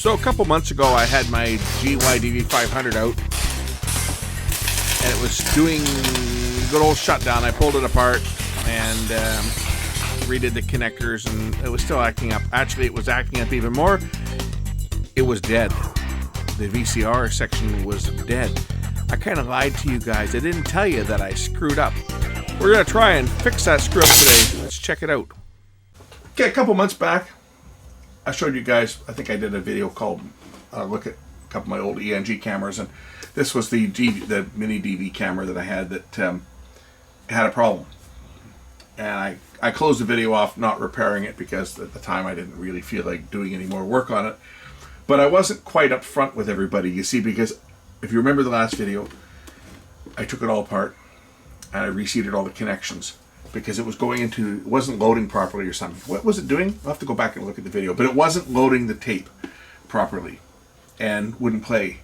So a couple months ago I had my GYDV500 out and it was doing good old shutdown. I pulled it apart and redid the connectors and it was still acting up. Actually, it was acting up even more. It was dead. The VCR section was dead. I kind of lied to you guys. I didn't tell you that I screwed up. We're going to try and fix that screw up today. Let's check it out. Okay, a couple months back, I showed you guys, I think I did a video called look at a couple of my old ENG cameras, and this was the mini DV camera that I had that had a problem. And I closed the video off not repairing it because at the time I didn't really feel like doing any more work on it. But I wasn't quite up front with everybody, you see, because if you remember the last video, I took it all apart and I reseated all the connections because it was going into, it wasn't loading properly or something. What was it doing? I'll have to go back and look at the video, but it wasn't loading the tape properly and wouldn't play,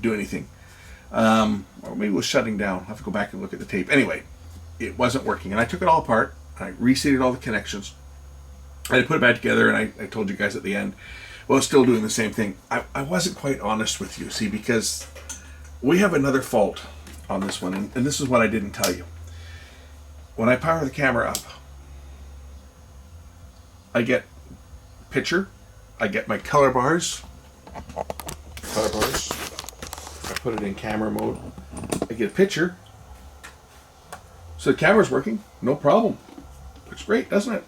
do anything. Or maybe it was shutting down. I'll have to go back and look at the tape. Anyway, it wasn't working and I took it all apart. I reseated all the connections. I put it back together and I told you guys at the end, well, it's still doing the same thing. I wasn't quite honest with you, see, because we have another fault on this one, and this is what I didn't tell you. When I power the camera up, I get picture, I get my color bars, I put it in camera mode, I get a picture, so the camera's working, no problem. Looks great, doesn't it?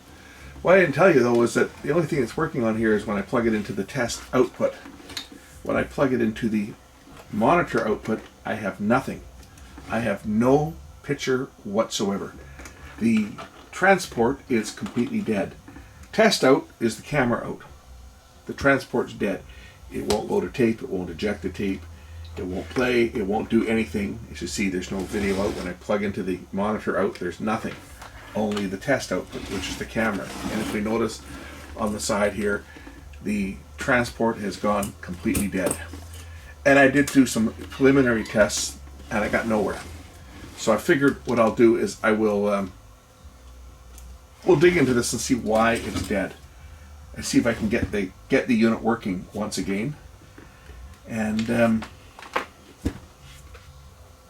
What I didn't tell you though is that the only thing that's working on here is when I plug it into the test output. When I plug it into the monitor output, I have nothing. I have no picture whatsoever. The transport is completely dead. Test out is the camera out. The transport's dead. It won't load a tape, it won't eject the tape, it won't play, it won't do anything. As you see, there's no video out. When I plug into the monitor out, there's nothing. Only the test output, which is the camera. And if we notice on the side here, the transport has gone completely dead. And I did do some preliminary tests and I got nowhere. So I figured what I'll do is I will we'll dig into this and see why it's dead. And see if I can get the unit working once again. And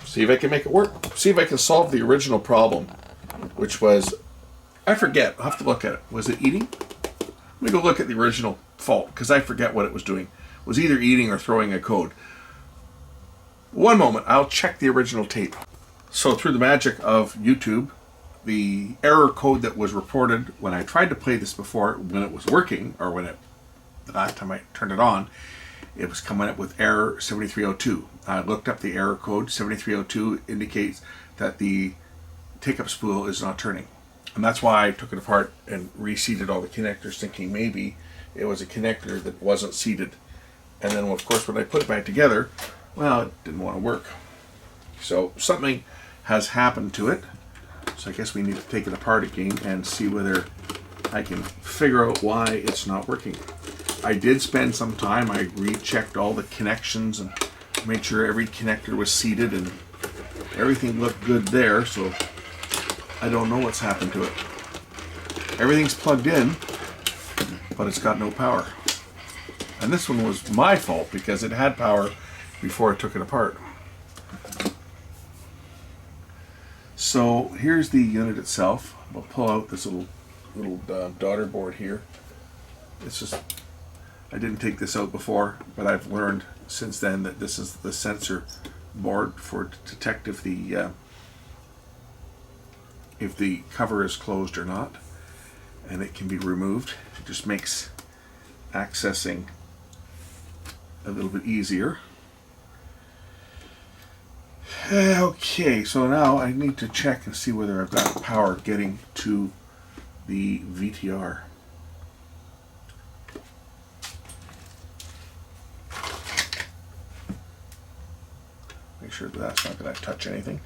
see if I can make it work. See if I can solve the original problem, which was, I forget, I'll have to look at it. Was it eating? Let me go look at the original fault, because I forget what it was doing. It was either eating or throwing a code. One moment, I'll check the original tape. So through the magic of YouTube, the error code that was reported when I tried to play this before, when it was working, or the last time I turned it on, it was coming up with error 7302. I looked up the error code. 7302 indicates that the take-up spool is not turning. And that's why I took it apart and reseated all the connectors, thinking maybe it was a connector that wasn't seated. And then, of course, when I put it back together, well, it didn't want to work. So something has happened to it. So I guess we need to take it apart again and see whether I can figure out why it's not working. I did spend some time. I rechecked all the connections and made sure every connector was seated and everything looked good there. So I don't know what's happened to it. Everything's plugged in, but it's got no power. And this one was my fault because it had power before I took it apart. So here's the unit itself. I'll pull out this little daughter board here. It's just, I didn't take this out before, but I've learned since then that this is the sensor board for detect if the cover is closed or not, and it can be removed. It just makes accessing a little bit easier. Okay, so now I need to check and see whether I've got power getting to the VTR. Make sure that that's not going to touch anything.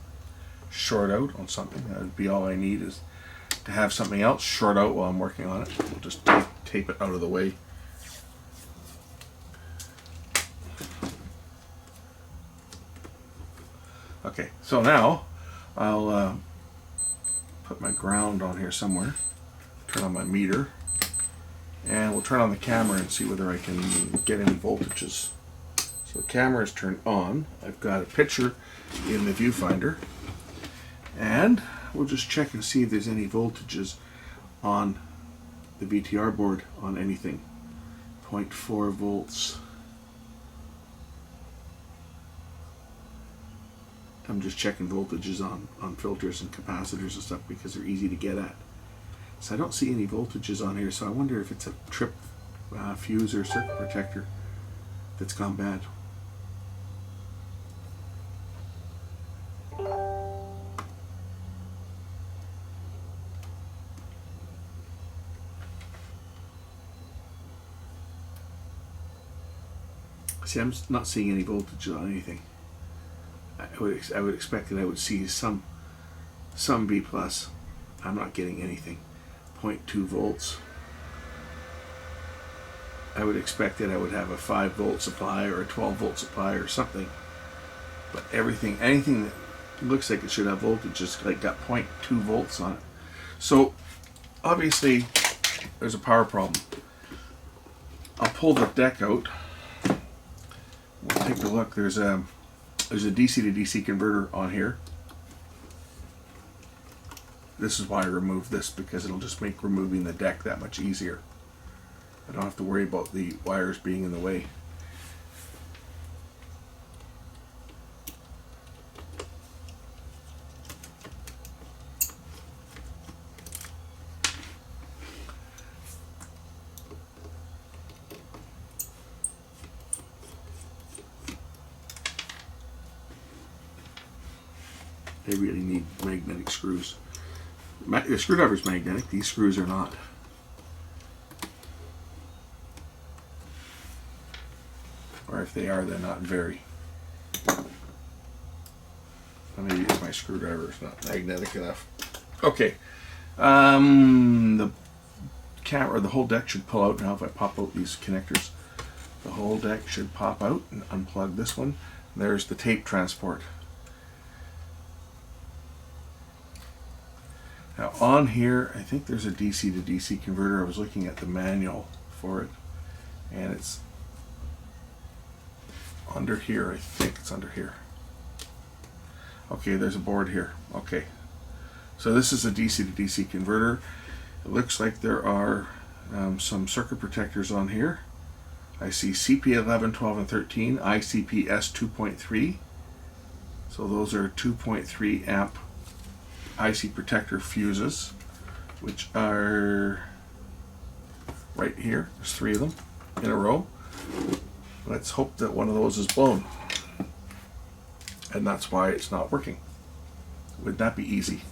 Short out on something. That would be all I need, is to have something else short out while I'm working on it. We'll just tape it out of the way. Okay, so now I'll put my ground on here somewhere, turn on my meter, And we'll turn on the camera and see whether I can get any voltages. So the camera is turned on. I've got a picture in the viewfinder. And we'll just check and see if there's any voltages on the VTR board on anything. 0.4 volts. I'm just checking voltages on filters and capacitors and stuff because they're easy to get at. So I don't see any voltages on here, so I wonder if it's a trip fuse or circuit protector that's gone bad. See, I'm not seeing any voltage on anything. I would expect that I would see some V plus. I'm not getting anything. 0.2 volts. I would expect that I would have a 5 volt supply or a 12 volt supply or something. But anything that looks like it should have voltage just like got 0.2 volts on it. So obviously there's a power problem. I'll pull the deck out. We'll take a look. There's a DC to DC converter on here. This is why I removed this, because it'll just make removing the deck that much easier. I don't have to worry about the wires being in the way. They really need magnetic screws. The screwdriver's magnetic, these screws are not. Or if they are, they're not very. Maybe it's my screwdriver is not magnetic enough. Okay. The camera, the whole deck should pull out now if I pop out these connectors. The whole deck should pop out and unplug this one. There's the tape transport. Now on here, I think there's a DC to DC converter. I was looking at the manual for it, and it's under here. I think it's under here. Okay, there's a board here. Okay, so this is a DC to DC converter. It looks like there are some circuit protectors on here. I see CP11, 12, and 13, ICP-S 2.3. So those are 2.3 amp IC protector fuses, which are right here. There's 3 of them in a row. Let's hope that one of those is blown, and that's why it's not working. Would that be easy?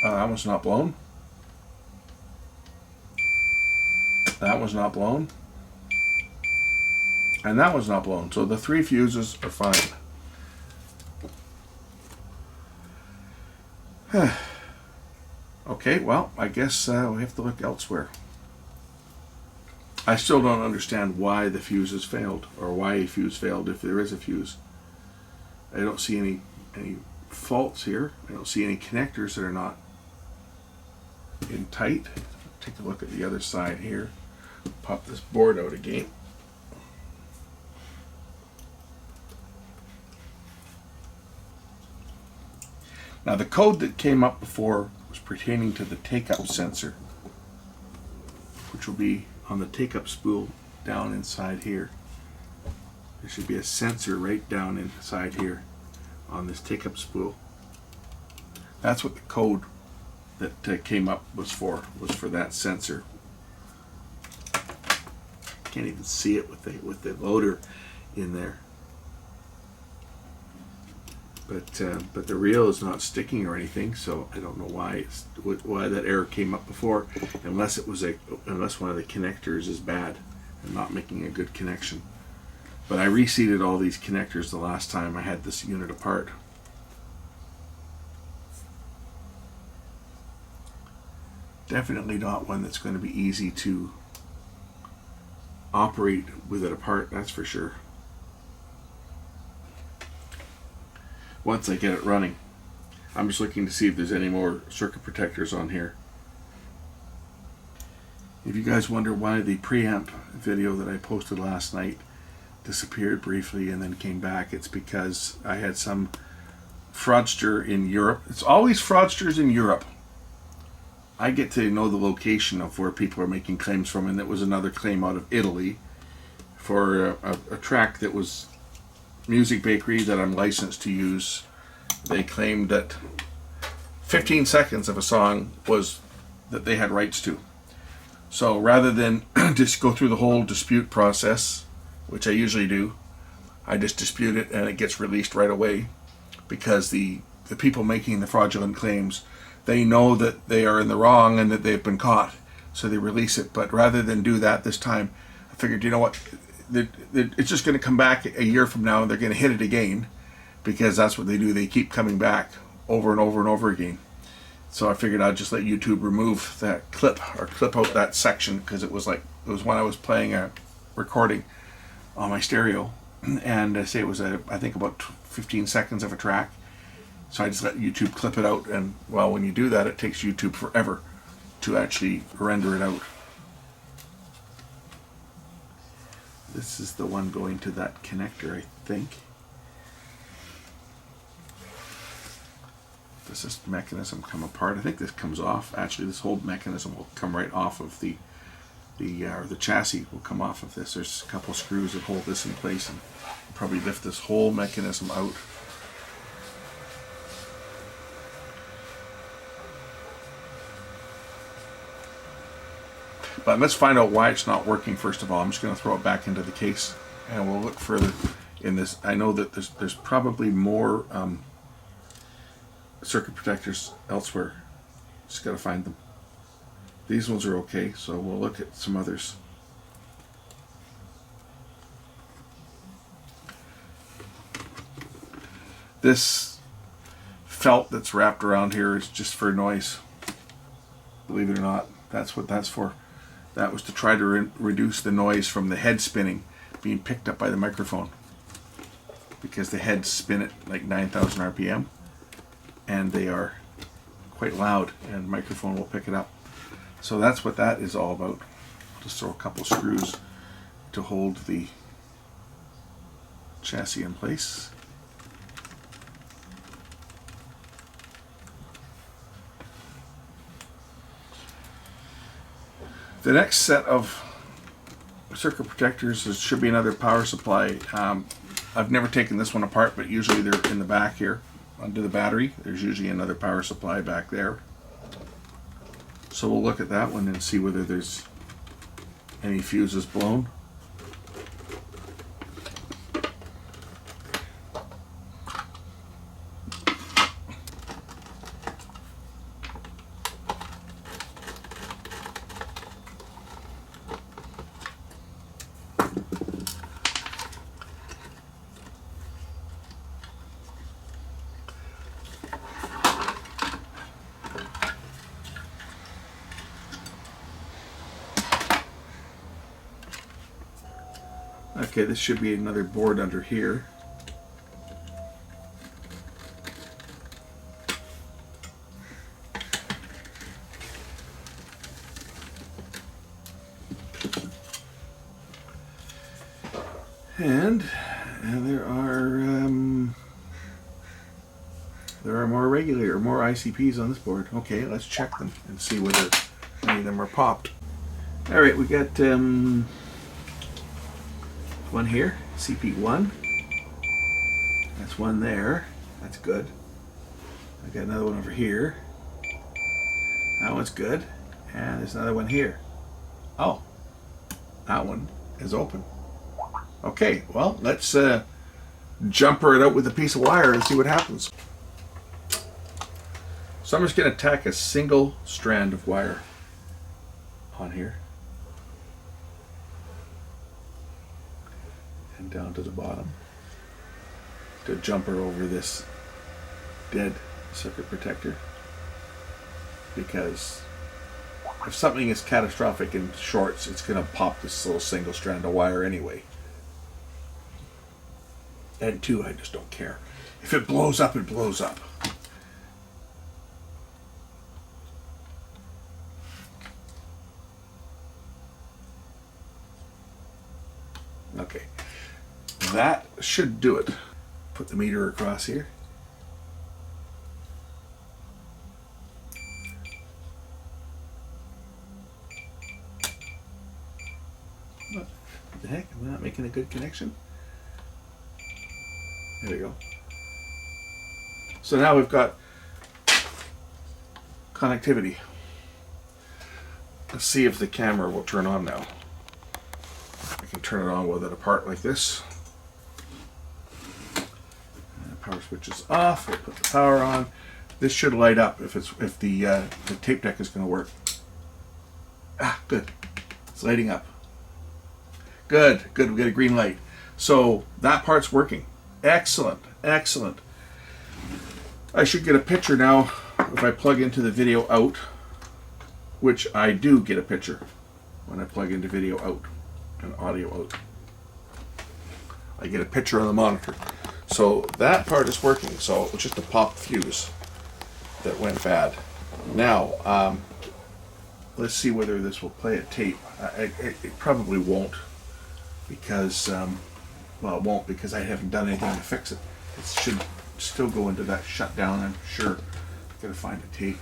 That one's not blown. That one's not blown. And that was not blown. So the 3 fuses are fine. Okay, well, I guess we have to look elsewhere. I still don't understand why the fuses failed, or why a fuse failed if there is a fuse. I don't see any faults here. I don't see any connectors that are not in tight. Take a look at the other side here. Pop this board out again. Now the code that came up before was pertaining to the take-up sensor, which will be on the take-up spool down inside here. There should be a sensor right down inside here on this take-up spool. That's what the code that came up was for that sensor. Can't even see it with the loader in there. But the reel is not sticking or anything, so I don't know why that error came up before, unless one of the connectors is bad and not making a good connection. But I reseated all these connectors the last time I had this unit apart. Definitely not one that's going to be easy to operate with it apart, that's for sure. Once I get it running. I'm just looking to see if there's any more circuit protectors on here. If you guys wonder why the preamp video that I posted last night disappeared briefly and then came back, it's because I had some fraudster in Europe. It's always fraudsters in Europe. I get to know the location of where people are making claims from, and it was another claim out of Italy for a track that was Music Bakery that I'm licensed to use. They claimed that 15 seconds of a song was that they had rights to. So rather than just go through the whole dispute process, which I usually do, I just dispute it and it gets released right away, because the people making the fraudulent claims, they know that they are in the wrong and that they've been caught, so they release it. But rather than do that this time, I figured, you know what, it's just going to come back a year from now and they're going to hit it again, because that's what they do. They keep coming back over and over and over again. So I figured I'd just let YouTube remove that clip, or clip out that section, because it was when I was playing a recording on my stereo, and I say it was I think about 15 seconds of a track. So I just let YouTube clip it out, and well, when you do that, it takes YouTube forever to actually render it out. This is the one going to that connector, I think. Does this mechanism come apart? I think this comes off. Actually, this whole mechanism will come right off of the chassis will come off of this. There's a couple screws that hold this in place, and probably lift this whole mechanism out. But let's find out why it's not working first of all. I'm just going to throw it back into the case, and we'll look further in this. I know that there's probably more circuit protectors elsewhere. Just got to find them. These ones are okay, so we'll look at some others. This felt that's wrapped around here is just for noise. Believe it or not, that's what that's for. That was to try to reduce the noise from the head spinning being picked up by the microphone, because the heads spin at like 9,000 RPM and they are quite loud, and the microphone will pick it up. So that's what that is all about. Just throw a couple screws to hold the chassis in place. The next set of circuit protectors should be another power supply. I've never taken this one apart, but usually they're in the back here under the battery. There's usually another power supply back there. So we'll look at that one and see whether there's any fuses blown. Okay, this should be another board under here. And there are more regular, more ICPs on this board. Okay, let's check them and see whether any of them are popped. All right, we got one here, CP1. That's one there. That's good. I got another one over here. That one's good. And there's another one here. Oh, that one is open. Okay, well, let's jumper it out with a piece of wire and see what happens. So I'm just going to tack a single strand of wire on here and down to the bottom to jumper over this dead circuit protector, because if something is catastrophic and shorts, it's going to pop this little single strand of wire anyway. And two, I just don't care. If it blows up, it blows up. Okay, that should do it. Put the meter across here. What the heck? Am I not making a good connection? There we go. So now we've got connectivity. Let's see if the camera will turn on now. I can turn it on with it apart like this. And the power switch is off. We'll put the power on. This should light up if the tape deck is going to work. Ah, good. It's lighting up. Good, good. We got a green light. So that part's working. Excellent, excellent. I should get a picture now if I plug into the video out, which I do get a picture when I plug into video out and audio out. I get a picture on the monitor. So that part is working. So it was just a pop fuse that went bad. Now, let's see whether this will play a tape. It probably won't because, well, it won't because I haven't done anything to fix it. It should still go into that shutdown, I'm sure. I've got to find a tape.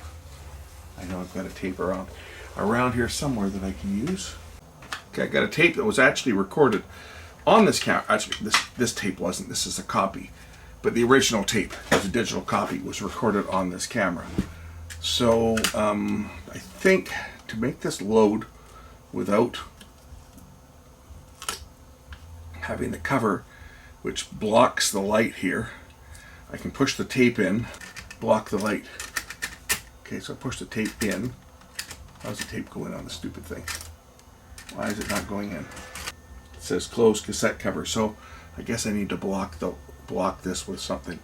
I know I've got a tape around here somewhere that I can use. Okay, I got a tape that was actually recorded on this camera. Actually, this tape wasn't. This is a copy. But the original tape, as a digital copy, was recorded on this camera. So, I think to make this load without having the cover, which blocks the light here, I can push the tape in, block the light. Okay, so I push the tape in. How's the tape going on the stupid thing? Why is it not going in? It says closed cassette cover, so I guess I need to block this with something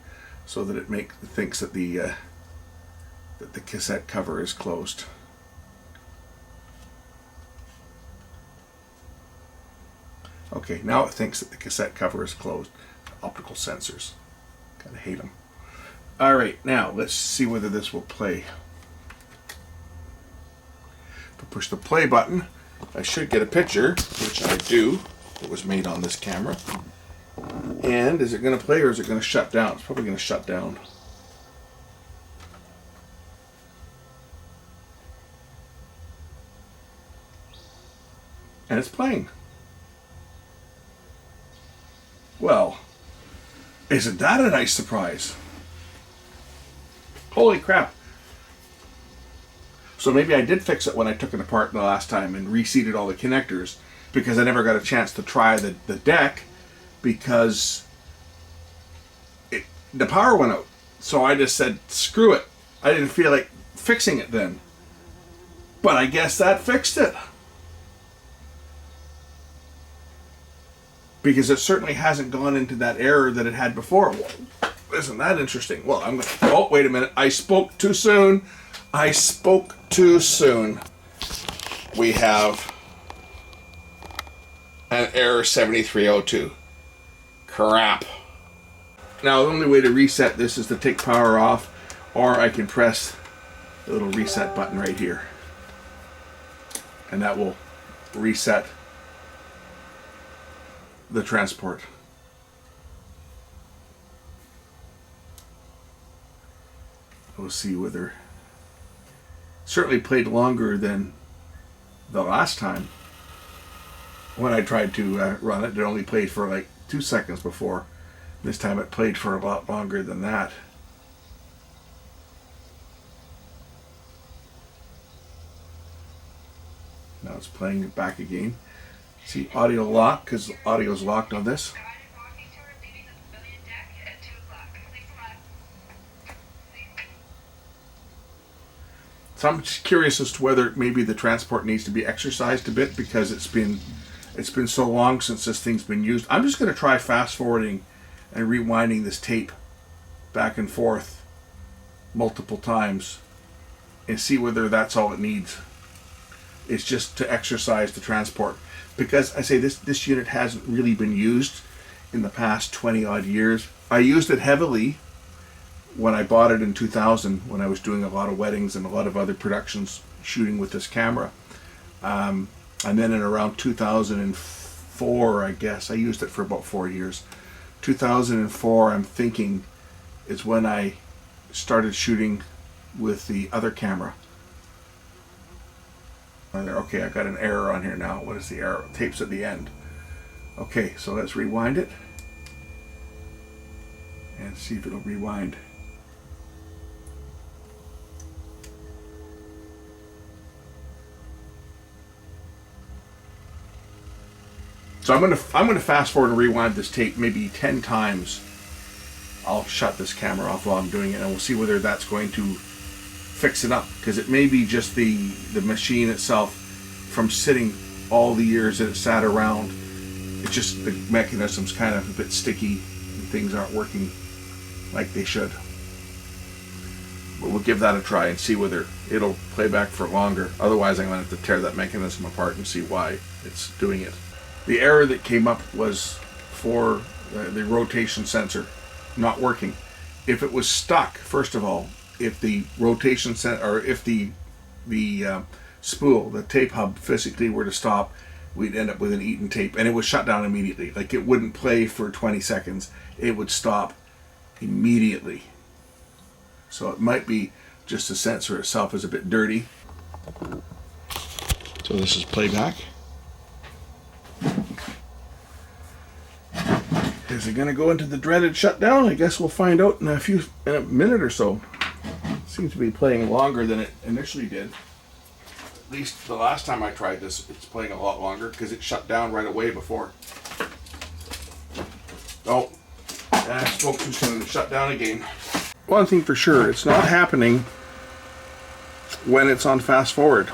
so that it thinks that the cassette cover is closed. Okay, now it thinks that the cassette cover is closed. Optical sensors. Kind of hate them. All right, now let's see whether this will play. If I push the play button, I should get a picture, which I do. It was made on this camera. And is it going to play or is it going to shut down? It's probably going to shut down. And it's playing. Well, isn't that a nice surprise? Holy crap. So maybe I did fix it when I took it apart the last time and reseated all the connectors, because I never got a chance to try the deck because the power went out. So I just said, screw it. I didn't feel like fixing it then. But I guess that fixed it. Because it certainly hasn't gone into that error that it had before. Well, isn't that interesting? Well, I'm going to... Oh, wait a minute. I spoke too soon. I spoke too soon. We have an error 7302. Crap. Now, the only way to reset this is to take power off, or I can press the little reset button right here. And that will reset the transport. We'll see whether... Certainly played longer than the last time. When I tried to run it, it only played for like 2 seconds before. This time it played for a lot longer than that. Now it's playing it back again. See, audio lock, because audio is locked on this. So I'm just curious as to whether maybe the transport needs to be exercised a bit, because it's been so long since this thing's been used. I'm just going to try fast forwarding and rewinding this tape back and forth multiple times and see whether that's all it needs. It's just to exercise the transport. Because I say this unit hasn't really been used in the past 20 odd years. I used it heavily when I bought it in 2000, when I was doing a lot of weddings and a lot of other productions shooting with this camera. And then in around 2004 2004, I guess. I used it for about 4 years. 2004, I'm thinking, is when I started shooting with the other camera. Okay, I got an error on here now. What is the error? Tape's at the end. Okay, so let's rewind it and see if it'll rewind. So I'm gonna fast forward and rewind this tape maybe 10 times. I'll shut this camera off while I'm doing it, and we'll see whether that's going to fix it up, because it may be just the machine itself from sitting all the years that it sat around. It's just the mechanism's kind of a bit sticky and things aren't working like they should. But we'll give that a try and see whether it'll play back for longer. Otherwise, I'm going to have to tear that mechanism apart and see why it's doing it. The error that came up was for the rotation sensor not working. If it was stuck, first of all, if the rotation or if the spool, the tape hub physically were to stop, we'd end up with an eaten tape, and it would shut down immediately. Like, it wouldn't play for 20 seconds. It would stop immediately. So it might be just the sensor itself is a bit dirty. So this is playback. Is it going to go into the dreaded shutdown? I guess we'll find out in a minute or so. It seems to be playing longer than it initially did. At least the last time I tried this, it's playing a lot longer because it shut down right away before. Oh, I spoke too soon. It shut down again. One thing for sure, it's not happening when it's on fast forward.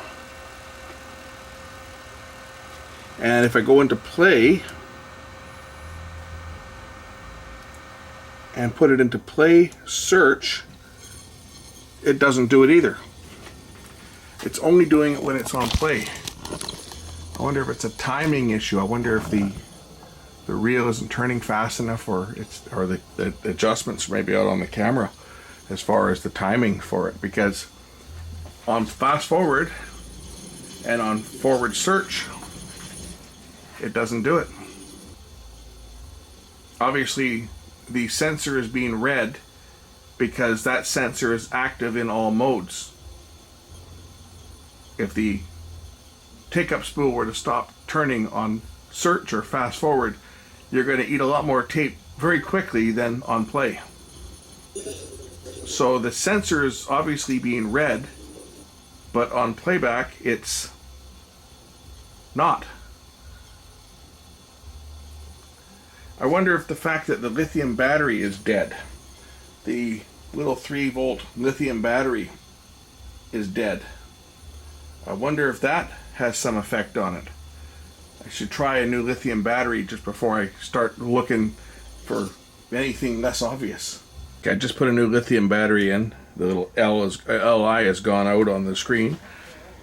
And if I go into play and put it into play search, it doesn't do it either. It's only doing it when it's on play. I wonder if it's a timing issue. I wonder if the reel isn't turning fast enough, or the adjustments maybe out on the camera as far as the timing for it, because on fast forward and on forward search, it doesn't do it. Obviously, the sensor is being read because that sensor is active in all modes. If the take-up spool were to stop turning on search or fast forward, you're going to eat a lot more tape very quickly than on play. So the sensor is obviously being read, but on playback it's not. I wonder if the fact that the lithium battery is dead, the little 3-volt lithium battery is dead. I wonder if that has some effect on it. I should try a new lithium battery just before I start looking for anything less obvious. Okay, I just put a new lithium battery in. The little LI has gone out on the screen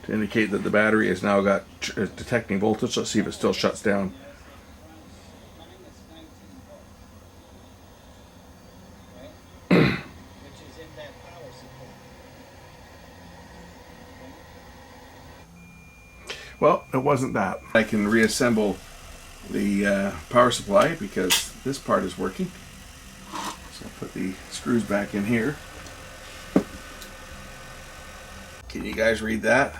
to indicate that the battery has now got detecting voltage. Let's see if it still shuts down. Well, it wasn't that. I can reassemble the power supply because this part is working. So I'll put the screws back in here. Can you guys read that?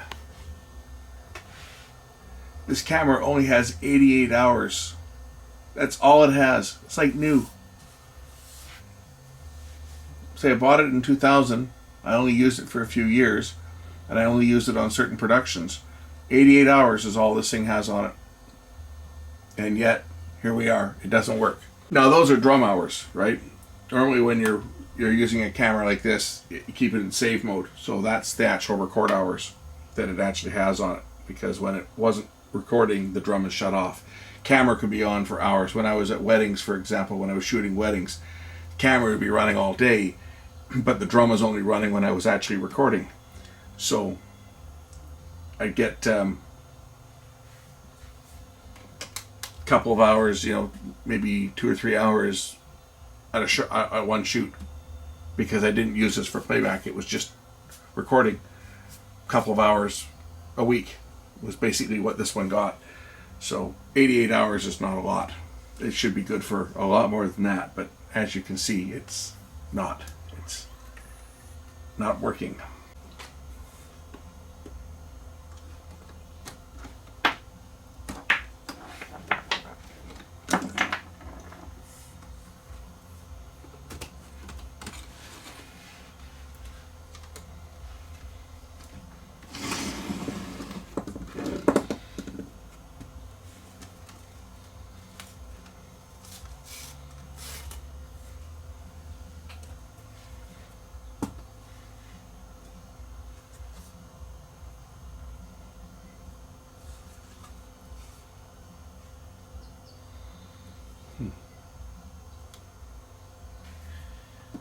This camera only has 88 hours. That's all it has. It's like new. Say I bought it in 2000. I only used it for a few years, and I only used it on certain productions. 88 hours is all this thing has on it. And yet, here we are. It doesn't work. Now, those are drum hours, right? Normally when you're using a camera like this, you keep it in save mode. So that's the actual record hours that it actually has on it. Because when it wasn't recording, the drum is shut off. Camera could be on for hours. When I was at weddings, for example, when I was shooting weddings, camera would be running all day, but the drum was only running when I was actually recording. So I get couple of hours, maybe 2 or 3 hours at one shoot, because I didn't use this for playback. It was just recording. A couple of hours a week was basically what this one got. So 88 hours is not a lot. It should be good for a lot more than that, but as you can see, it's not working.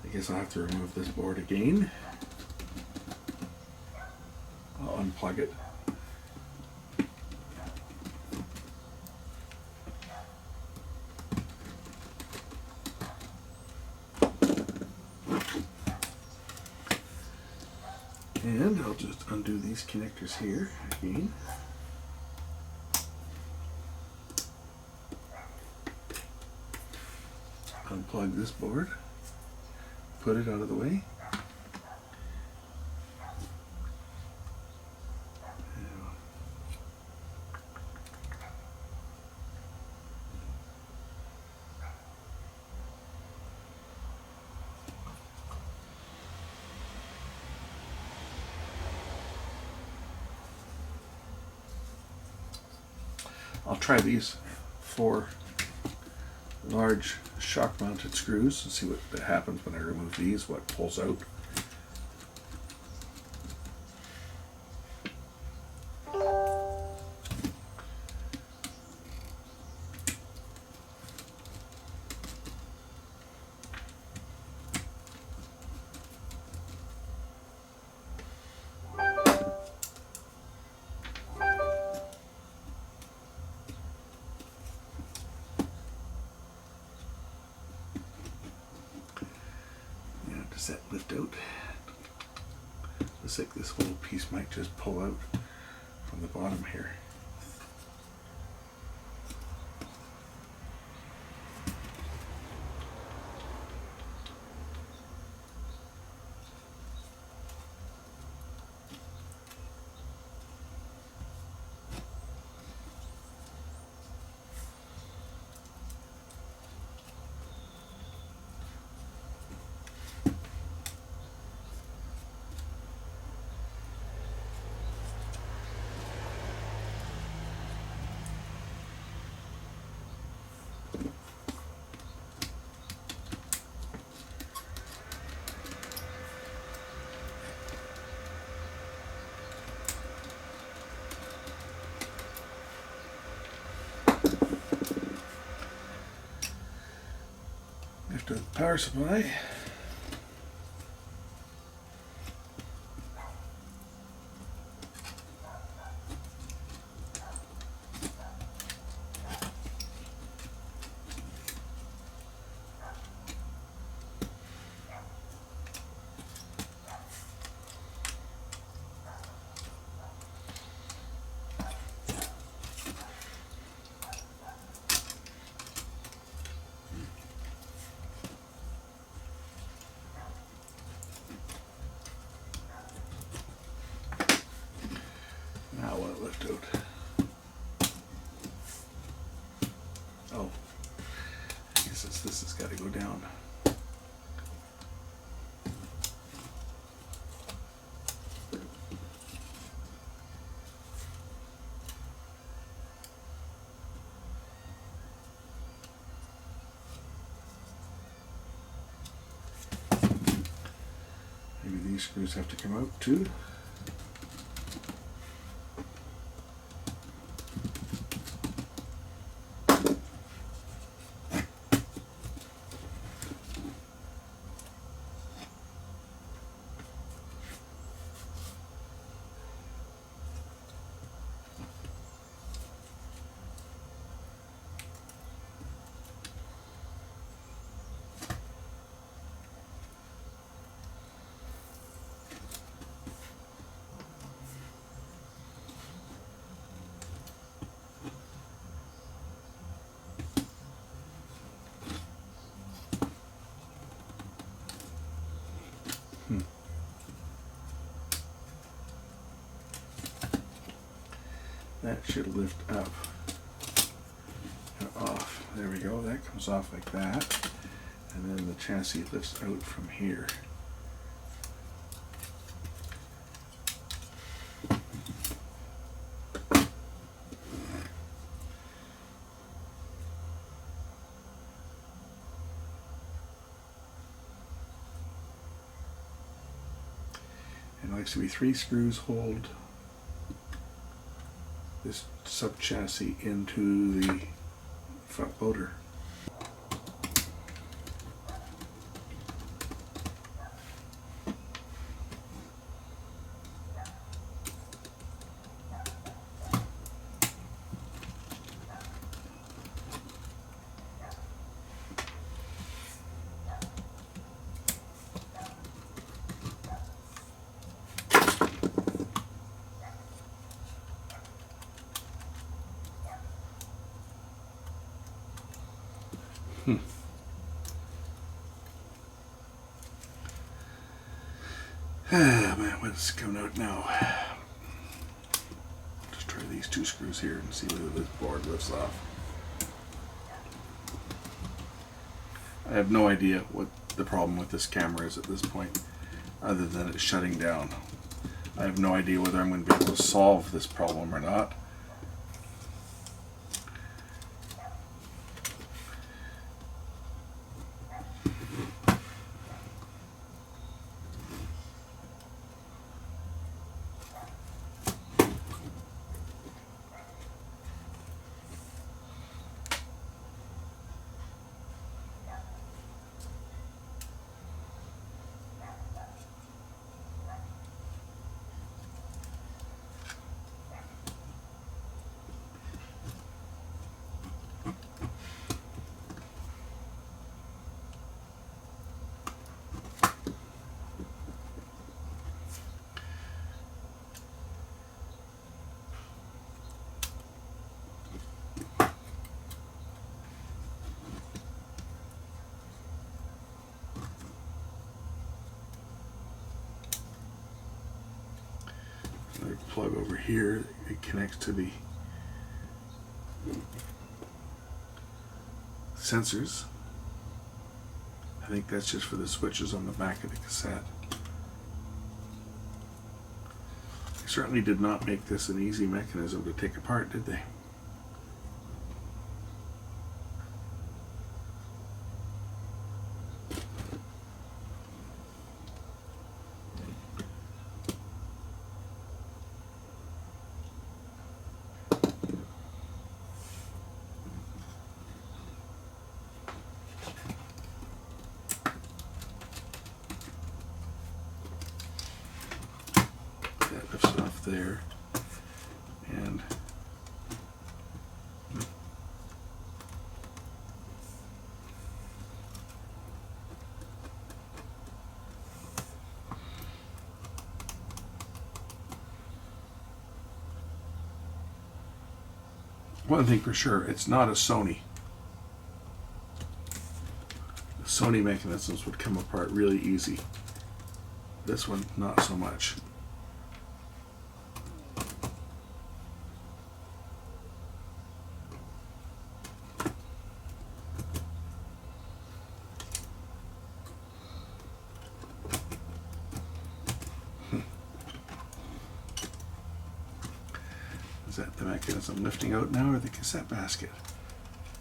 I guess I'll have to remove this board again. I'll unplug it. And I'll just undo these connectors here again. Unplug this board. Put it out of the way. I'll try these 4 large shock mounted screws and see what happens when I remove these, what pulls out. Does that lift out? Looks like this whole piece might just pull out from the bottom here. After the power supply. Now what left out? Oh, I guess this has got to go down. Maybe these screws have to come out too. that should lift up and off. There we go, that comes off like that. And then the chassis lifts out from here. And it likes to be 3 screws hold this sub chassis into the front loader. Ah man, what's coming out now? Just try these 2 screws here and see whether this board lifts off. I have no idea what the problem with this camera is at this point, other than it's shutting down. I have no idea whether I'm going to be able to solve this problem or not. Another plug over here, it connects to the sensors. I think that's just for the switches on the back of the cassette. They certainly did not make this an easy mechanism to take apart, did they? That lifts off there, and one thing for sure, it's not a Sony. The Sony mechanisms would come apart really easy. This one, not so much. Is that the mechanism lifting out now, or the cassette basket?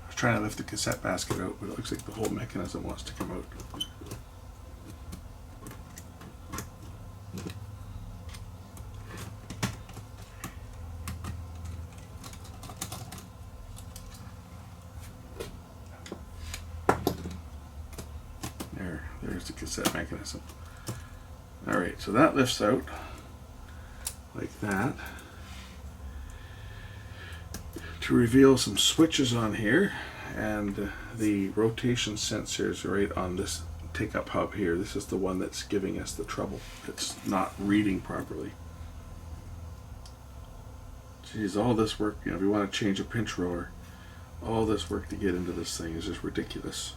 I was trying to lift the cassette basket out, but it looks like the whole mechanism wants to come out. There's the cassette mechanism. Alright, so that lifts out like that. To reveal some switches on here, and the rotation sensors right on this take-up hub here. This is the one that's giving us the trouble. It's not reading properly. Geez, all this work, if you want to change a pinch roller, all this work to get into this thing is just ridiculous.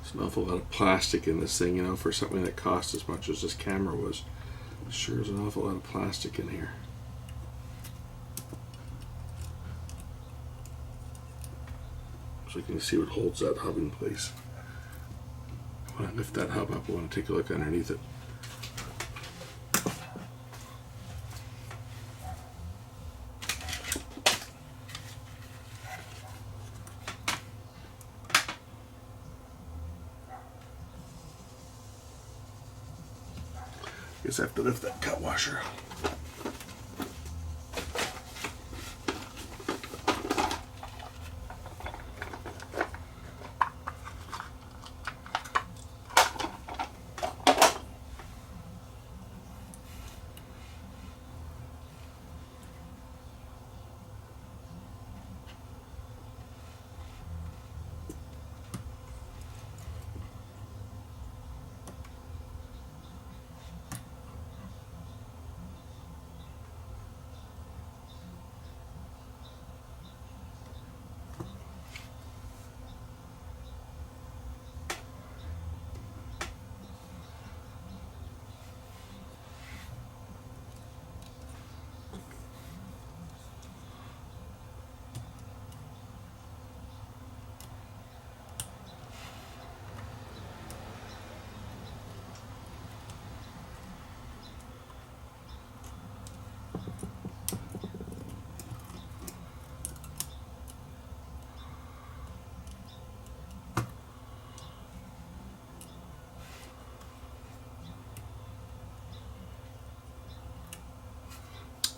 There's an awful lot of plastic in this thing, you know, for something that costs as much as this camera was. There sure is an awful lot of plastic in here. So you can see what holds that hub in place. When I lift that hub up, I want to take a look underneath it. Guess I have to lift that cut washer.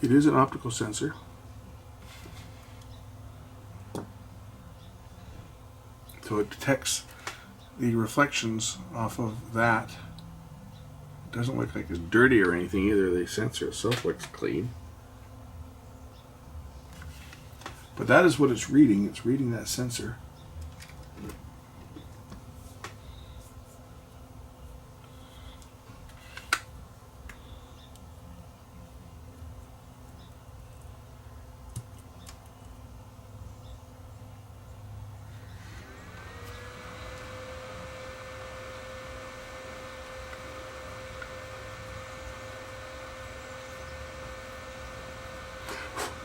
It is an optical sensor. So it detects the reflections off of that. It doesn't look like it's dirty or anything either. The sensor itself looks clean. But that is what it's reading. It's reading that sensor.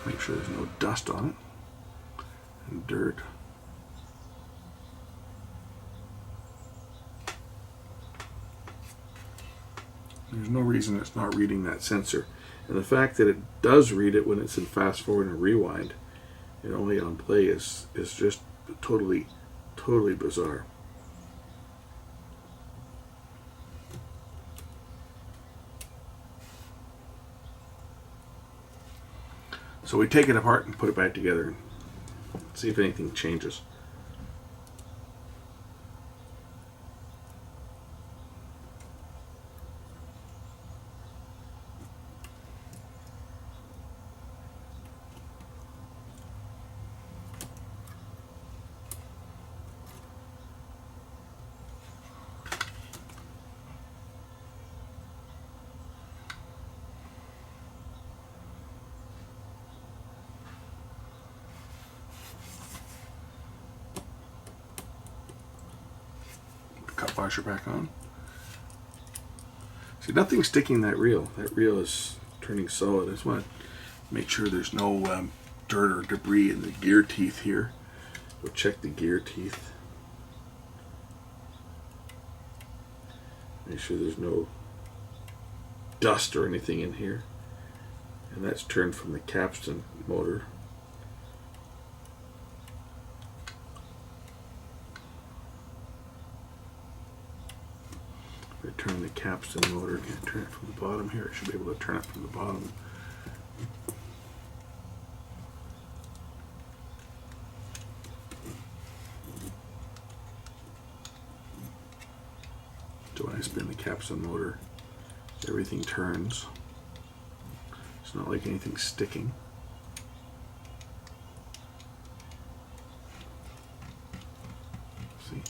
Make sure there's no dust on it and dirt. There's no reason it's not reading that sensor. And the fact that it does read it when it's in fast forward and rewind and only on play is just totally bizarre. So we take it apart and put it back together and see if anything changes. Cut washer back on. See, nothing's sticking that reel. That reel is turning solid. I just want to make sure there's no dirt or debris in the gear teeth here. We'll check the gear teeth. Make sure there's no dust or anything in here. And that's turned from the capstan motor. Turn the capstan motor, can't turn it from the bottom here. I should be able to turn it from the bottom. So when I spin the capstan motor, everything turns. It's not like anything's sticking. See?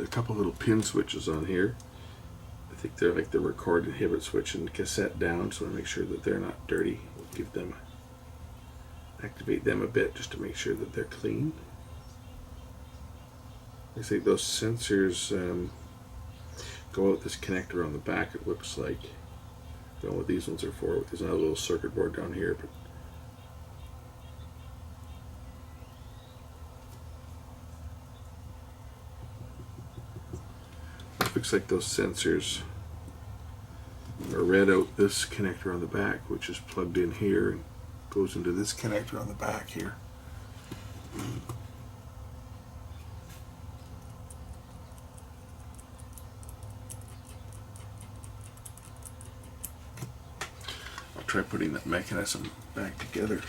a couple little pin switches on here. I think they're like the record inhibit switch and cassette down, so I make sure that they're not dirty. We'll give them, activate them a bit just to make sure that they're clean. I think those sensors go out this connector on the back, it looks like. I don't know what these ones are for. There's another little circuit board down here, but looks like those sensors are read out this connector on the back, which is plugged in here and goes into this connector on the back here. I'll try putting that mechanism back together.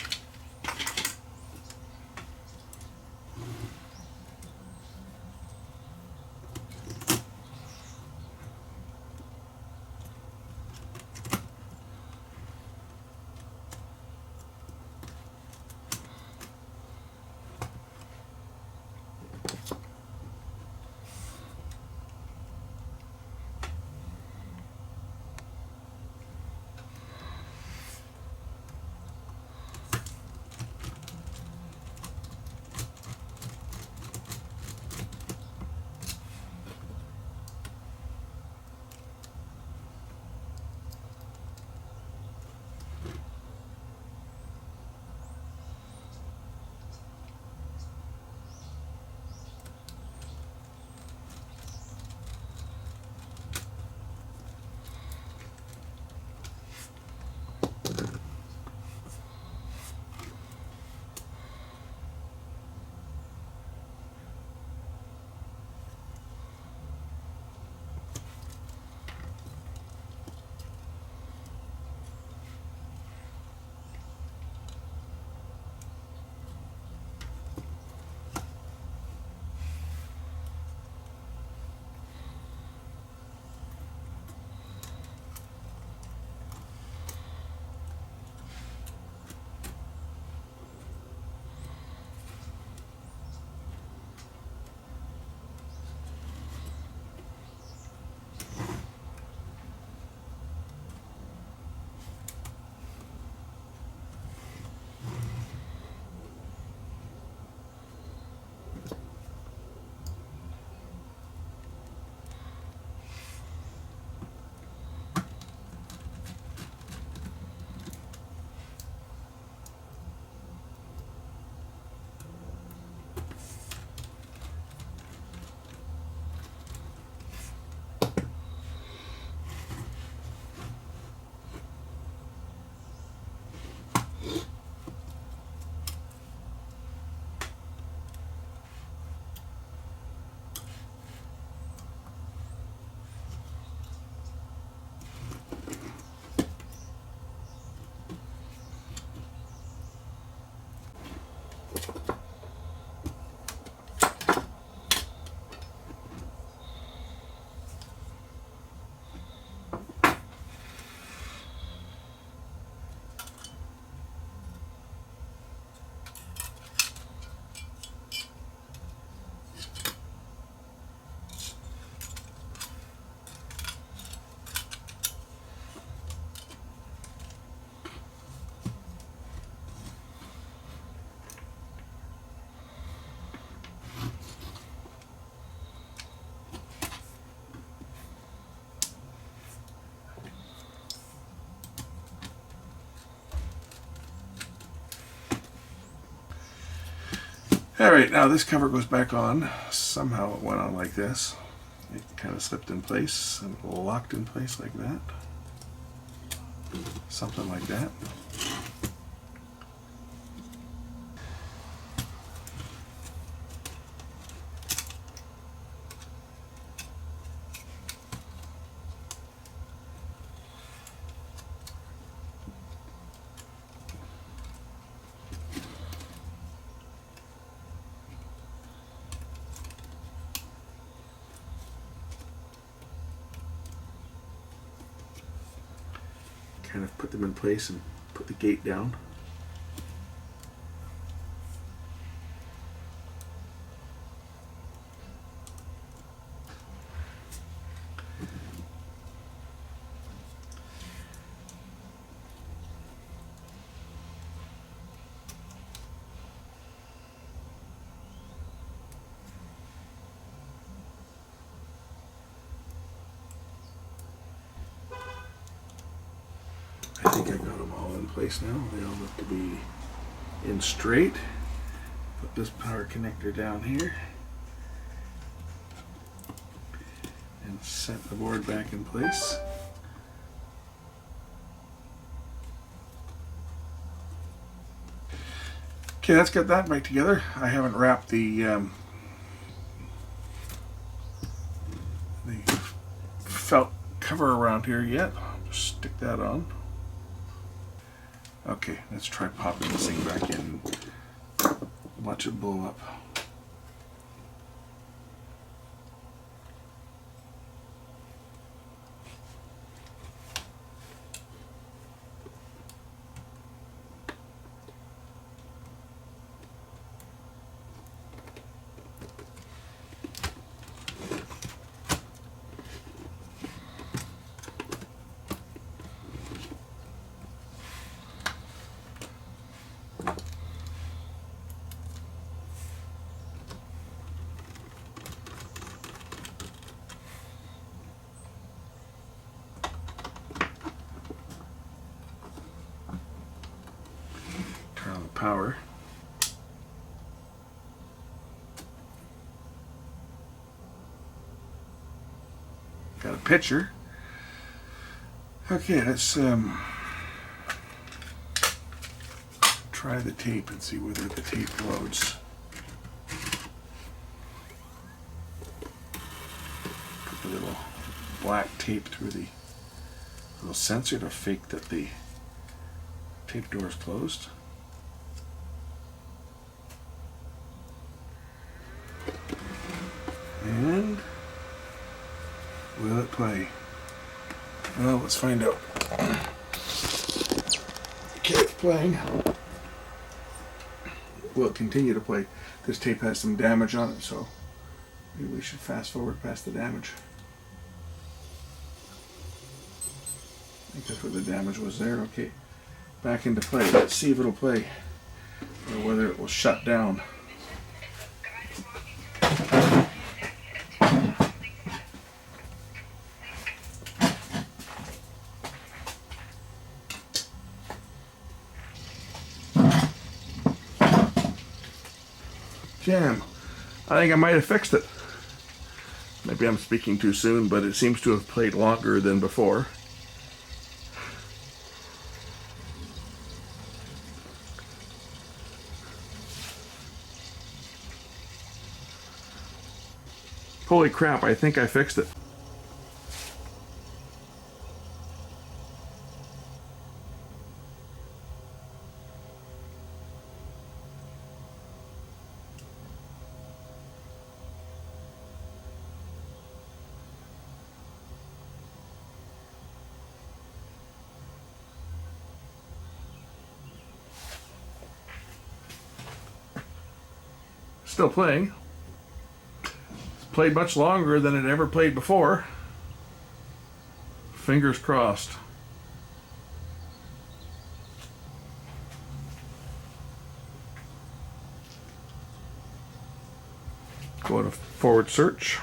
Alright, now this cover goes back on. Somehow it went on like this. It kind of slipped in place and locked in place like that. Something like that. Kind of put them in place and put the gate down. in place now. They all look to be in straight. Put this power connector down here and set the board back in place. Okay, let's get that back together. I haven't wrapped the felt cover around here yet. Just stick that on. Okay, let's try popping this thing back in. Watch it blow up. Power. Got a picture. Okay, let's try the tape and see whether the tape loads. Put the little black tape through the little sensor to fake that the tape door is closed. And will it play? Well, let's find out. Okay, it's playing. Will it continue to play? This tape has some damage on it, so maybe we should fast forward past the damage. I think that's where the damage was there. Okay, back into play. Let's see if it'll play or whether it will shut down. Jam. I think I might have fixed it. Maybe I'm speaking too soon, but it seems to have played longer than before. Holy crap, I think I fixed it. Still playing. It's played much longer than it ever played before. Fingers crossed. Go to forward search.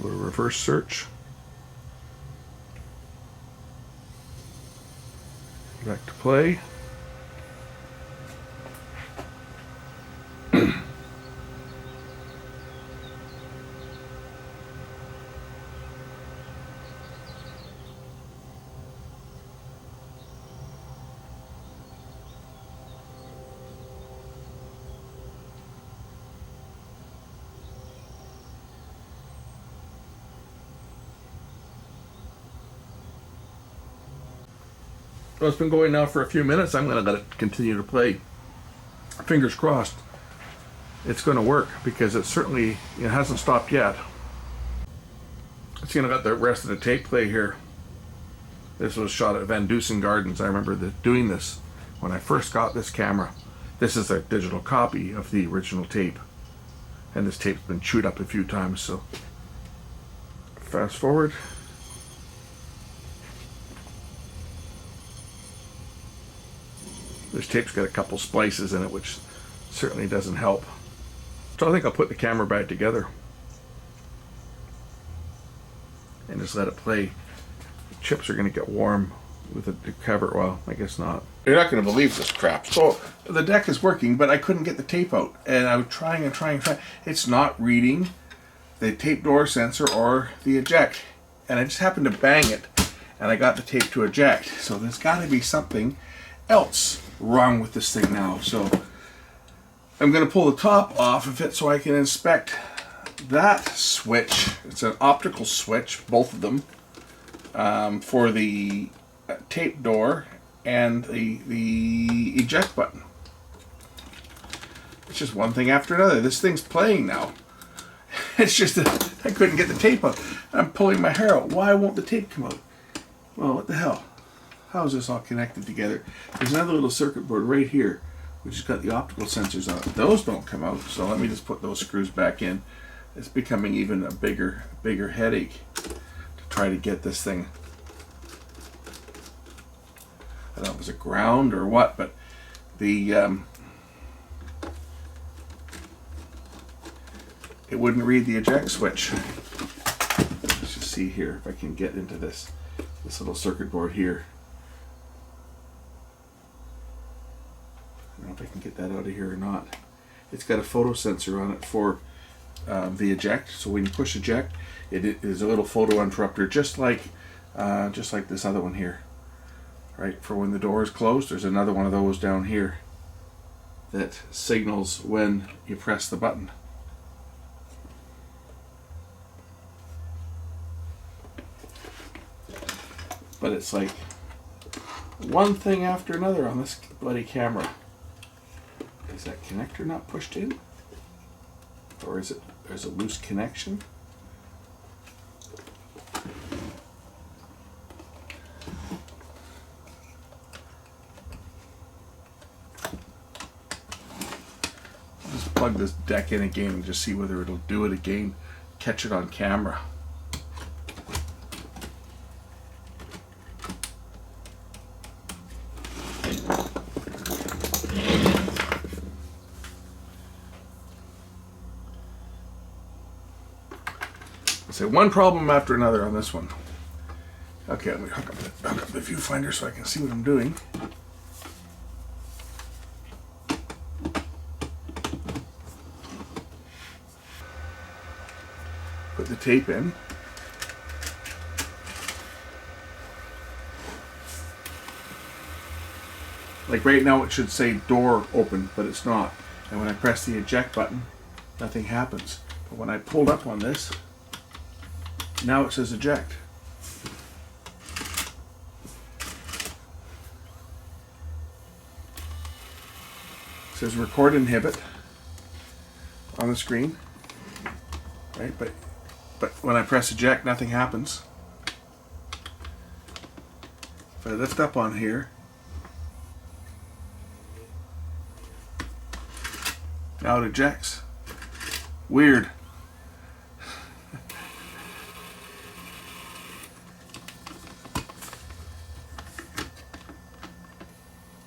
Go to reverse search. Back to play. Well, it's been going now for a few minutes. I'm going to let it continue to play. Fingers crossed it's going to work, because it certainly hasn't stopped yet. Let's see, I got the rest of the tape play here. This was shot at Van Dusen Gardens. I remember doing this when I first got this camera. This is a digital copy of the original tape, and this tape's been chewed up a few times. So fast forward. This tape's got a couple splices in it, which certainly doesn't help. So I think I'll put the camera back together. and just let it play. The chips are going to get warm with the cover. Well, I guess not. You're not going to believe this crap. So the deck is working, but I couldn't get the tape out, and I was trying and trying and trying. It's not reading the tape door sensor or the eject, and I just happened to bang it, and I got the tape to eject. So there's got to be something else wrong with this thing now. So I'm going to pull the top off of it so I can inspect that switch. It's an optical switch, both of them, for the tape door and the eject button. It's just one thing after another. This thing's playing now. It's just that I couldn't get the tape out. I'm pulling my hair out. Why won't the tape come out? Well, what the hell? How is this all connected together? There's another little circuit board right here, which has got the optical sensors on it. Those don't come out, so let me just put those screws back in. It's becoming even a bigger headache to try to get this thing. I don't know if it was a ground or what, but the it wouldn't read the eject switch. Let's just see here if I can get into this little circuit board here. I don't know if I can get that out of here or not. It's got a photo sensor on it for the eject. So when you push eject, it is a little photo interrupter, just like this other one here. Right, for when the door is closed, there's another one of those down here that signals when you press the button. But it's like one thing after another on this bloody camera. Is that connector not pushed in? Or is it, there's a loose connection? Just plug this deck in again and just see whether it'll do it again, catch it on camera. So one problem after another on this one. Okay, let me hook up the viewfinder so I can see what I'm doing. Put the tape in. Like right now it should say door open, but it's not. And when I press the eject button, nothing happens. But when I pulled up on this, now it says eject. It says record inhibit on the screen, right? But when I press eject, nothing happens. If I lift up on here, now it ejects. Weird.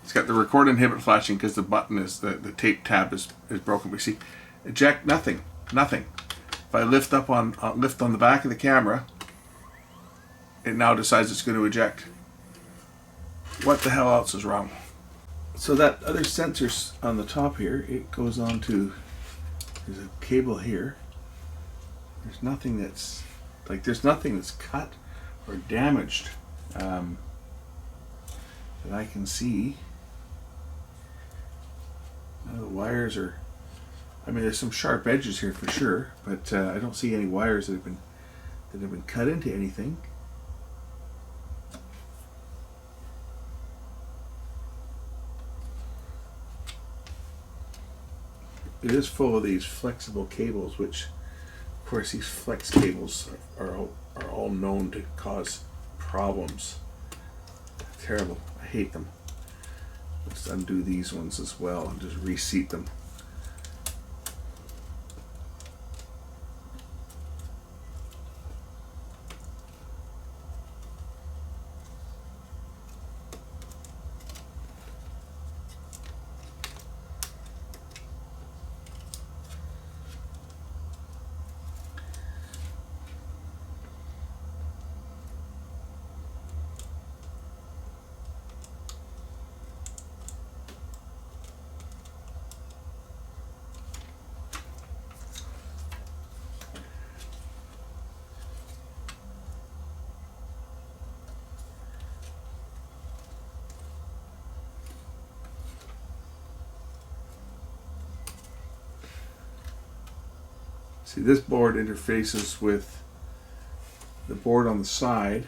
It's got the record inhibit flashing because the button is, the tape tab is broken. We see eject, nothing. If I lift up on the back of the camera, it now decides it's going to eject. What the hell else is wrong? So that other sensor on the top here, it goes on to, there's a cable here. There's nothing that's cut or damaged that I can see. The wires are, I mean, there's some sharp edges here for sure, but I don't see any wires that have been cut into anything. It is full of these flexible cables, which, of course, these flex cables are all known to cause problems. Terrible. I hate them. Let's undo these ones as well and just reseat them. See, this board interfaces with the board on the side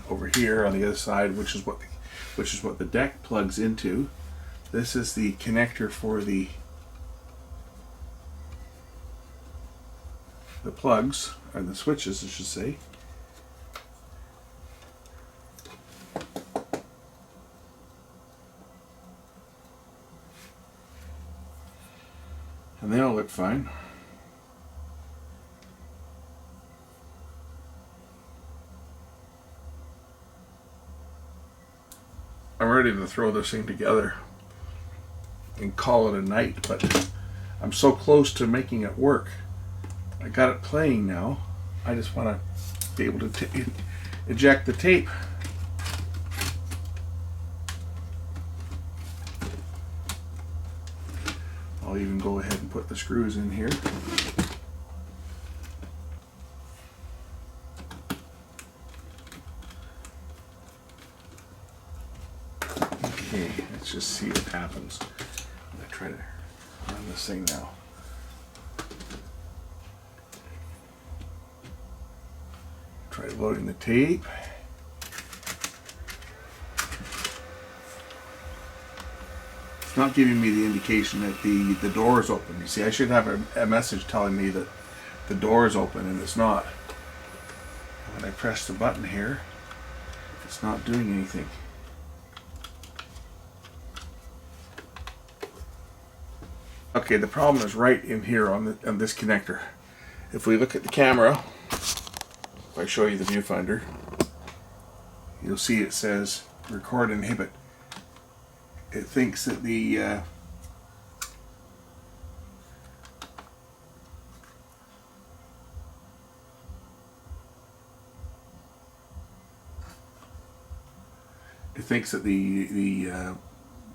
over here on the other side, which is what the deck plugs into. This is the connector for the plugs, or the switches, I should say. And they all look fine. I'm ready to throw this thing together and call it a night, but I'm so close to making it work. I got it playing now. I just want to be able to eject the tape. I'll even go ahead and put the screws in here. Okay, let's just see what happens. I'm gonna try to run this thing now. Try loading the tape. It's not giving me the indication that the door is open. You see, I should have a message telling me that the door is open, and it's not. When I press the button here, it's not doing anything. Okay, the problem is right in here on this connector. If we look at the camera, if I show you the viewfinder, you'll see it says record inhibit. It thinks that the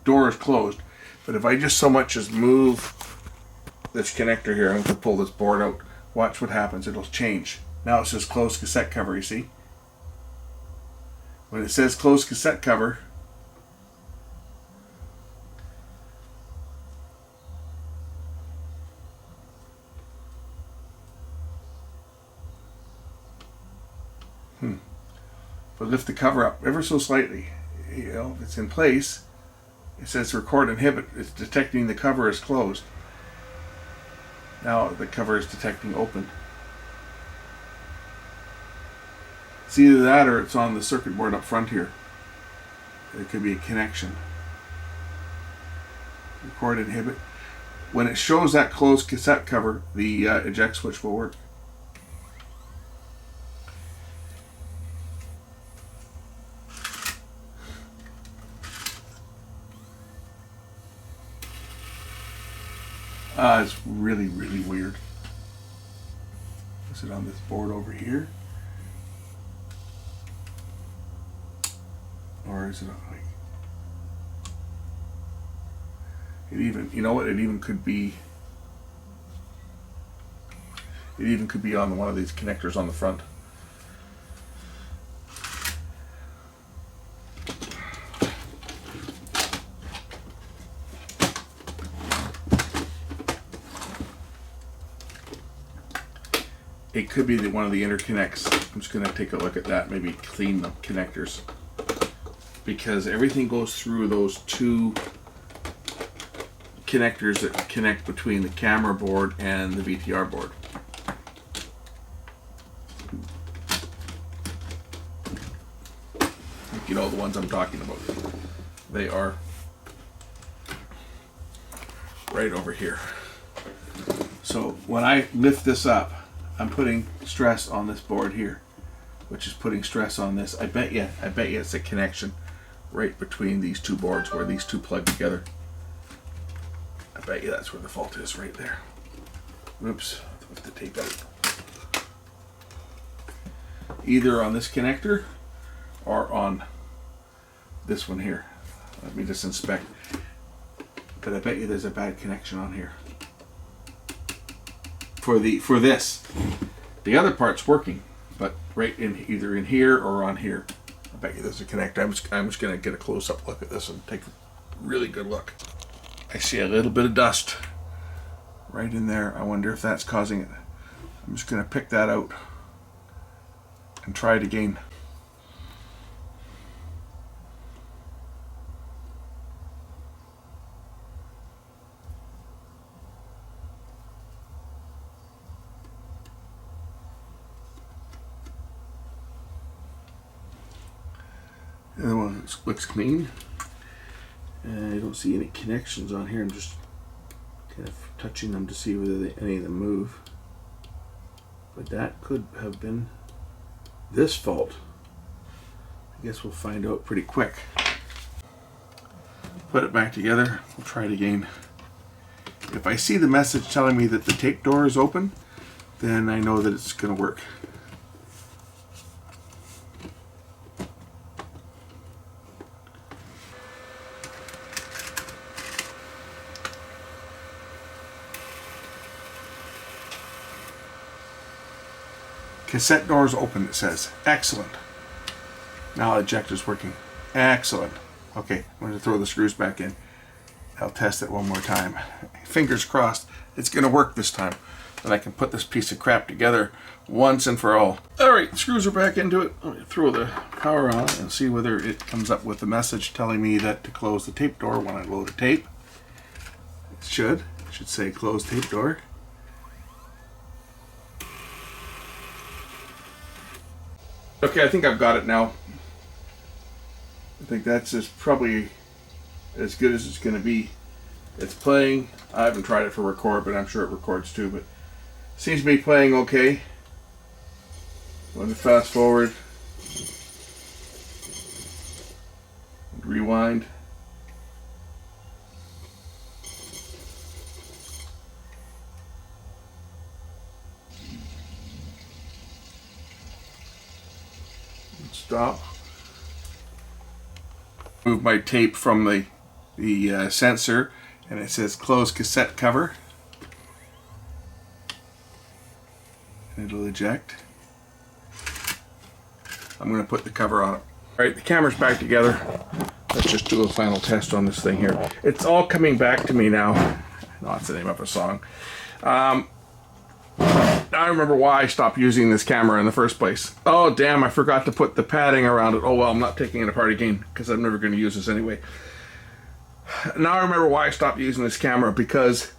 door is closed. But if I just so much as move this connector here, I'm going to pull this board out. Watch what happens. It'll change. Now it says closed cassette cover, you see? When it says closed cassette cover, but lift the cover up ever so slightly. You know, if it's in place, it says record inhibit. It's detecting the cover is closed. Now the cover is detecting open. It's either that or it's on the circuit board up front here. It could be a connection. Record inhibit. When it shows that closed cassette cover, the eject switch will work. It's really, really weird. Is it on this board over here? Or is it on, like, it even, you know what, it even could be on one of these connectors on the front. It could be one of the interconnects. I'm just going to take a look at that, maybe clean the connectors. Because everything goes through those two connectors that connect between the camera board and the VTR board. You know the ones I'm talking about. They are right over here. So when I lift this up, I'm putting stress on this board here, which is putting stress on this. I bet you it's a connection right between these two boards where these two plug together. I bet you that's where the fault is, right there. Oops, lift the tape out. Either on this connector or on this one here. Let me just inspect. But I bet you there's a bad connection on here. For this. The other part's working, but right in either in here or on here. I bet you there's a connector. I'm just gonna get a close-up look at this and take a really good look. I see a little bit of dust right in there. I wonder if that's causing it. I'm just going to pick that out and try it again. The other one looks clean. And I don't see any connections on here. I'm just kind of touching them to see whether any of them move. But that could have been this fault. I guess we'll find out pretty quick. Put it back together. We'll try it again. If I see the message telling me that the tape door is open, then I know that it's going to work. Cassette door is open, it says. Excellent. Now ejector's working. Excellent. Okay, I'm going to throw the screws back in. I'll test it one more time. Fingers crossed it's going to work this time. Then I can put this piece of crap together once and for all. Alright, screws are back into it. Let me throw the power on and see whether it comes up with a message telling me that to close the tape door when I load a tape. It should. It should say close tape door. Okay, I think I've got it now. I think that's probably as good as it's going to be. It's playing. I haven't tried it for record, but I'm sure it records too. But seems to be playing okay. Let me fast forward. Rewind. Stop. Move my tape from the sensor, and it says close cassette cover. And it'll eject. I'm going to put the cover on it. Alright, the camera's back together. Let's just do a final test on this thing here. It's all coming back to me now. No, that's the name of a song. I remember why I stopped using this camera in the first place. Oh damn, I forgot to put the padding around it. Oh well, I'm not taking it apart again because I'm never going to use this anyway. Now I remember why I stopped using this camera, because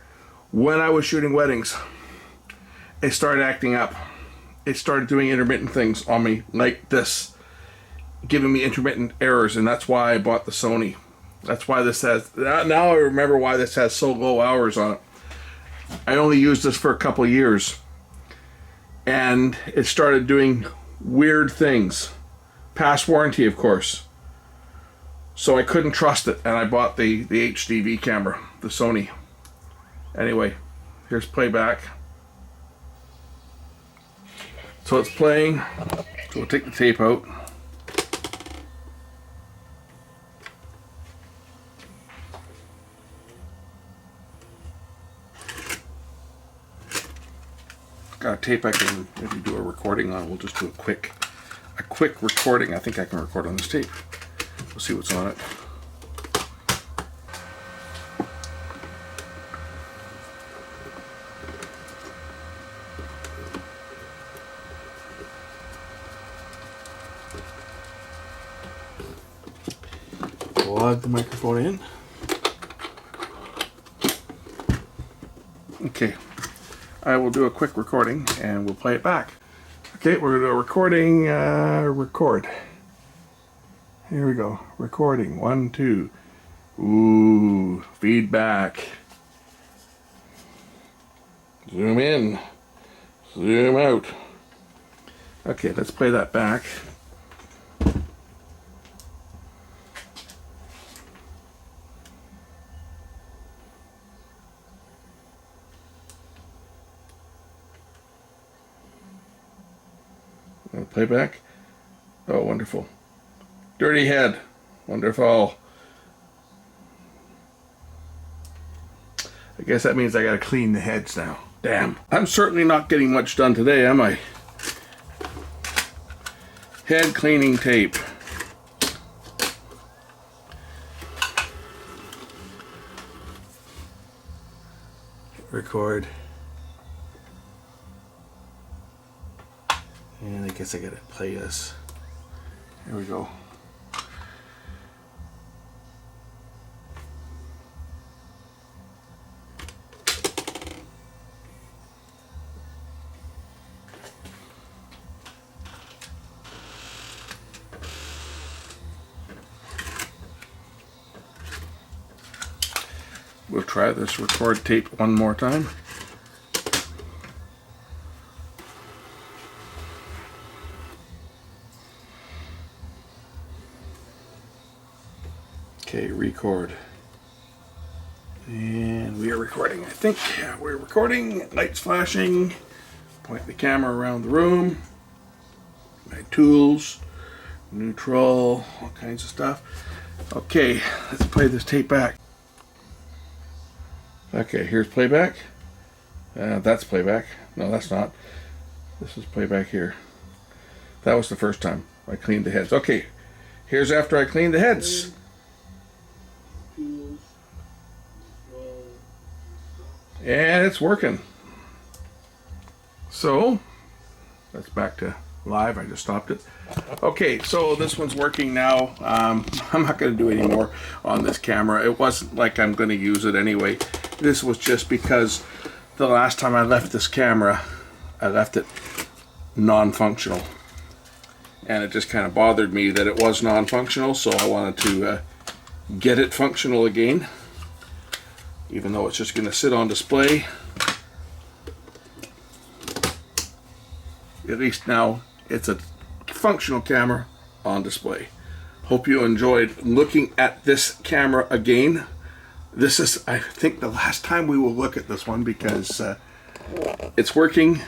when I was shooting weddings, it started acting up. It started doing intermittent things on me like this, giving me intermittent errors, and that's why I bought the Sony. That's why this has, now I remember why this has so low hours on it. I only used this for a couple years, and it started doing weird things. Past warranty, of course. So I couldn't trust it, and I bought the HDV camera, the Sony. Anyway, here's playback. So it's playing. So we'll take the tape out. Got a tape I can maybe do a recording on. We'll just do a quick recording. I think I can record on this tape. We'll see what's on it. Plug the microphone in. Okay. I will do a quick recording and we'll play it back. Okay, we're going to do a recording, record. Here we go. Recording. 1, 2. Ooh, feedback. Zoom in. Zoom out. Okay, let's play that back. Playback. Oh, wonderful. Dirty head. Wonderful. I guess that means I gotta clean the heads now. Damn. I'm certainly not getting much done today, am I? Head cleaning tape. Record. And I guess I gotta play this. Here we go. We'll try this record tape one more time. Okay, record. And we are recording, I think. Yeah, we're recording. Lights flashing. Point the camera around the room. My tools. Neutral. All kinds of stuff. Okay, let's play this tape back. Okay, here's playback. That's playback. No, that's not. This is playback here. That was the first time I cleaned the heads. Okay, here's after I cleaned the heads. And it's working. So, that's back to live. I just stopped it. Okay, so this one's working now. I'm not going to do any more on this camera. It wasn't like I'm going to use it anyway. This was just because the last time I left this camera, I left it non-functional. And it just kind of bothered me that it was non-functional, so I wanted to get it functional again. Even though it's just going to sit on display. At least now it's a functional camera on display. Hope you enjoyed looking at this camera again. This is, I think, the last time we will look at this one because it's working.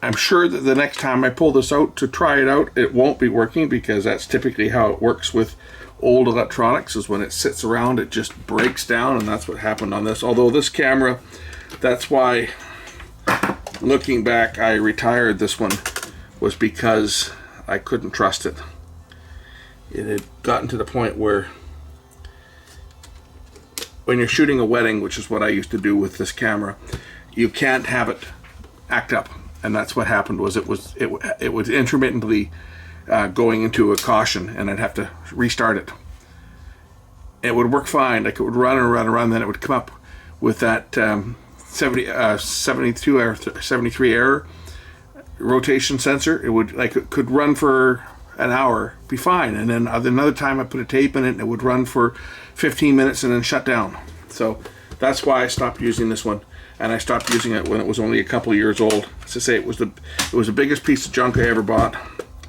I'm sure that the next time I pull this out to try it out, it won't be working because that's typically how it works with old electronics, is when it sits around it just breaks down, and that's what happened on this. Although this camera, that's why, looking back, I retired this one, was because I couldn't trust it. It had gotten to the point where when you're shooting a wedding, which is what I used to do with this camera, you can't have it act up, and that's what happened. Was it was intermittently going into a caution, and I'd have to restart it. It would work fine, like it would run and run and run, then it would come up with that 72 or 73 error rotation sensor. It would, like, it could run for an hour, be fine, and then another time I put a tape in it and it would run for 15 minutes and then shut down. So that's why I stopped using this one, and I stopped using it when it was only a couple of years old. To say it was the biggest piece of junk I ever bought.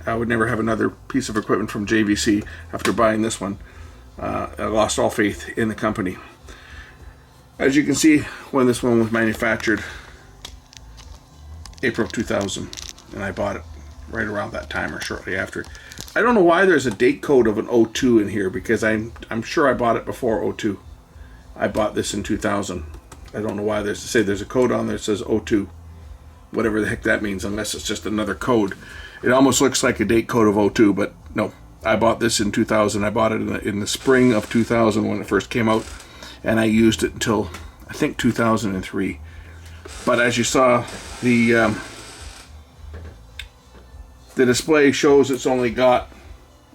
I would never have another piece of equipment from JVC after buying this one. I lost all faith in the company. As you can see, when this one was manufactured, April 2000, and I bought it right around that time or shortly after. I don't know why there's a date code of an 02 in here, because I'm sure I bought it before 02. I bought this in 2000. I don't know why there's a code on there that says 02. Whatever the heck that means, unless it's just another code. It almost looks like a date code of 02, but no. I bought this in 2000. I bought it in the spring of 2000 when it first came out, and I used it until, I think, 2003. But as you saw, the display shows it's only got,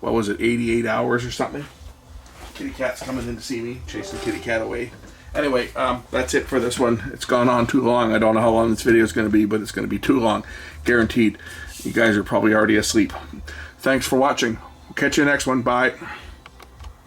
what was it, 88 hours or something. Kitty cat's coming in to see me, chasing kitty cat away. Anyway, that's it for this one. It's gone on too long. I don't know how long this video is going to be, but it's going to be too long, guaranteed. You guys are probably already asleep. Thanks for watching. We'll catch you next one. Bye.